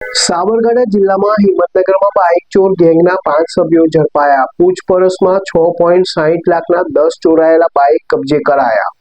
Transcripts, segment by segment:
સાબરકાંઠા જિલ્લામાં હિંમતનગરમાં બાઇક ચોર ગેંગના 5 સભ્યો ઝડપાયા. પૂછપરછમાં 6.60 લાખના 10 ચોરાયેલા બાઇક કબજે કરાયા.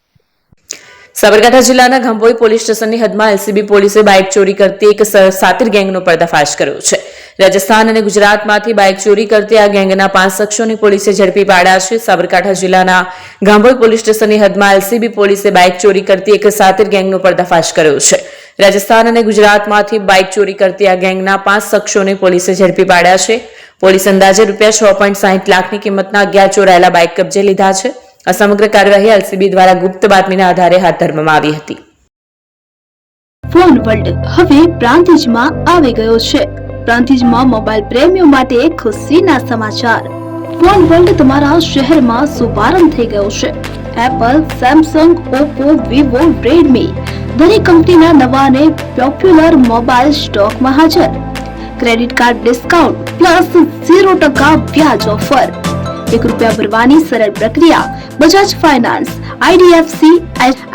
સાબરકાંઠા જિલ્લાના ગંભોઈ પોલીસ સ્ટેશનની હદમાં એલસીબી પોલીસે બાઇક ચોરી કરતી એક સાતિર ગેંગનો પર્દાફાશ કર્યો છે. રાજસ્થાન અને ગુજરાતમાંથી બાઇક ચોરી કરતી આ ગેંગના 5 શખ્સોને પોલીસે ઝડપી પાડ્યા છે. સાબરકાંઠા જિલ્લાના ગંભોઈ પોલીસ સ્ટેશનની હદમાં એલસીબી પોલીસે બાઇક ચોરી કરતી એક સાતિર ગેંગનો પર્દાફાશ કર્યો છે. રાજસ્થાન અને ગુજરાતમાંથી બાઇક ચોરી કરતી આ ગેંગના 5 શખ્સોને પોલીસે ઝડપી પાડ્યા છે. પોલીસ અંદાજે રૂપિયા 6.60 લાખની કિંમતના 11 ચોરાયેલા બાઇક કબજે લીધા છે. આ સમગ્ર કાર્યવાહી એલસીબી દ્વારા ગુપ્ત બાતમીના આધારે હાથ ધરવામાં આવી હતી. ફોન વર્લ્ડ હવે પ્રાંતિજમાં આવી ગયો છે. પ્રાંતિજમાં મોબાઈલ પ્રેમીઓ માટે ખુશીના સમાચાર. ફોન વર્લ્ડ તમારા શહેરમાં શુભારંભ થઈ ગયો છે. Apple, Samsung, Oppo, Vivo, Redmi દરેક કંપનીના નવા અને પોપ્યુલર મોબાઈલ સ્ટોકમાં હાજર. ક્રેડિટ કાર્ડ ડિસ્કાઉન્ટ પ્લસ 0% વ્યાજ ઓફર. ₹1 ભરવાની સરળ પ્રક્રિયા. Bajaj finance, IDFC,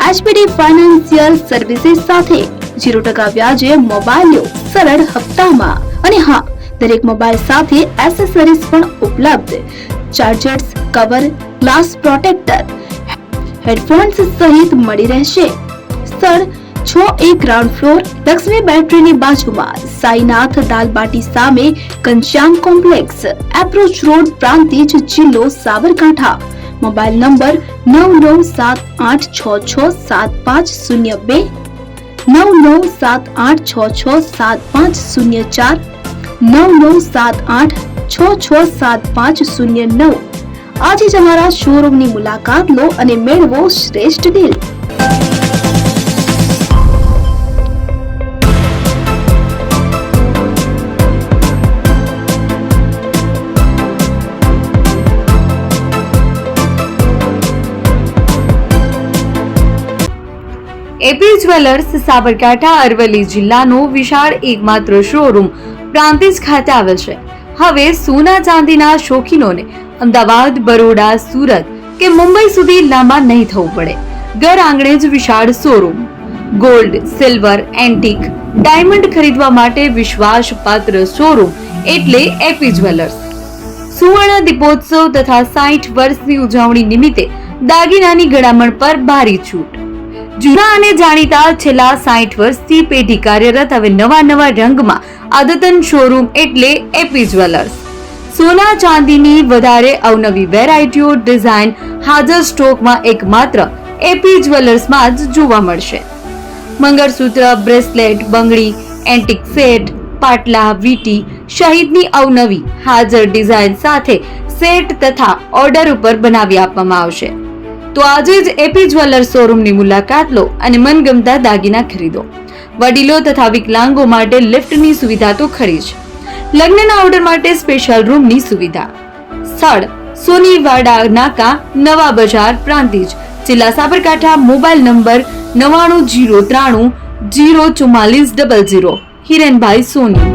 HPD financial services સાથે 0% વ્યાજે મોબાઈલ લો સરળ હપ્તામાં. અને હા, દરેક મોબાઈલ સાથે એસેસરીઝ પણ ઉપલબ્ધ. Chargers, cover, glass protractor, headphones સહિત મળી રહેશે. સ્થળ 6A ગ્રાઉન્ડ ફ્લોર, લક્ષ્મી બેટરીની બાજુમાં, સાઈનાથ દાલબાટી સામે, Ghanshyam complex, approach road, Prantij, જિલ્લો સાબરકાંઠા. Mobile number 9978667502, 9978667504, 9978667509. આજે જ અમારા શોરૂમની મુલાકાત લો અને મેળવો શ્રેષ્ઠ deal. AP jewellers Sabarkantha Aravalli જિલ્લાનો વિશાળ એકમાત્ર શોરૂમ પ્રાંતિજ ખાતે આવેલ છે. હવે સોના ચાંદીના શોખીનોને અમદાવાદ, બરોડા, સુરત કે મુંબઈ સુધી લાંબા નહીં થવું પડે. ઘર આંગણે જ વિશાળ showroom. Gold, silver, antique, diamond ખરીદવા માટે વિશ્વાસપાત્ર શોરૂમ એટલે એપી જ્વેલર્સ. સુવર્ણ દીપોત્સવ તથા 60 વર્ષની ઉજવણી નિમિત્તે દાગીનાની ગળામણ પર ભારી છૂટ. જૂના અને જાણીતા છેલ્લા 60 વર્ષથી પેઢી કાર્યરત હવે નવા રંગમાં અદ્યતન શોરૂમ એટલે એપી જ્વેલર્સ. સોના ચાંદીની વધારે અવનવી વેરાયટીઓ, ડિઝાઇન હાજર સ્ટોકમાં એકમાત્ર એપી જ્વેલર્સમાં જ જોવા મળશે. મંગળસૂત્ર, બ્રેસલેટ, બંગડી, એન્ટિક સેટ, પાટલા, વીટી સહિતની અવનવી હાજર ડિઝાઇન સાથે સેટ તથા ઓર્ડર ઉપર બનાવી આપવામાં આવશે. તો આજે જ એપી જ્વેલર્સ શોરૂમની મુલાકાત લો અને મનગમતા દાગીના ખરીદો. વડીલો તથા વિકલાંગો માટે લિફ્ટની સુવિધા તો ખરી જ. લગ્નના ઓર્ડર માટે સ્પેશિયલ રૂમની સુવિધા. સ્થળ સોનીવાડા નાકા, નવા બજાર, પ્રાંતિજ, જિલ્લા સાબરકાંઠા. Mobile number 9903004400. હિરેનભાઈ સોની.